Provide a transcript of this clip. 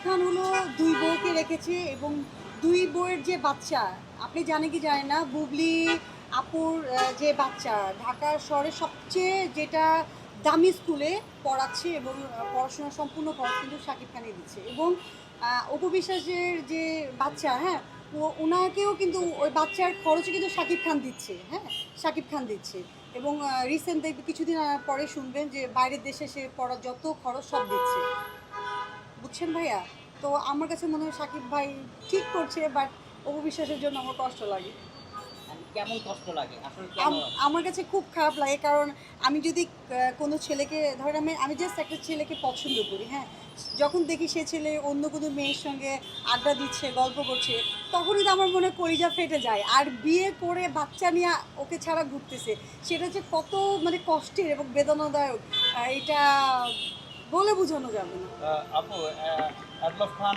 খান হলো দুই বউকে রেখেছে এবং দুই বউয়ের যে বাচ্চা, আপনি জানেন কি জানেন না, বুবলি আপুর যে বাচ্চা ঢাকা শহরের সবচেয়ে যেটা দামি স্কুলে পড়াচ্ছে এবং পড়াশোনা সম্পূর্ণ খরচ কিন্তু শাকিব খানই দিচ্ছে। এবং অপু বিশ্বাসের যে বাচ্চা, হ্যাঁ, ওনাকেও কিন্তু ওই বাচ্চার খরচও কিন্তু শাকিব খান দিচ্ছে, হ্যাঁ, শাকিব খান দিচ্ছে। এবং রিসেন্ট দেখবে কিছুদিন পরে শুনবেন যে বাইরের দেশে সে পড়ার যত খরচ সব দিচ্ছে, বুঝছেন ভাইয়া? তো আমার কাছে মনে হয় সাকিব ভাই ঠিক করছে, বাট অপু বিশ্বাসের জন্য আমার কষ্ট লাগে। কেমন কষ্ট লাগে আসলে কেন? আমার কাছে খুব খারাপ লাগে, কারণ আমি যদি কোনো ছেলেকে ধরেন, আমি জাস্ট একটা ছেলেকে পছন্দ করি, হ্যাঁ, যখন দেখি সে ছেলে অন্য কোনো মেয়ের সঙ্গে আড্ডা দিচ্ছে, গল্প করছে, তখনই তো আমার মনে হয় কলিজা ফেটে যায়। আর বিয়ে করে বাচ্চা নিয়ে ওকে ছাড়া ঘুরতেছে, সেটা যে কত মানে কষ্টের এবং বেদনাদায়ক, এটা বলে বোঝানো যাবে না। আপু, আদলফ খান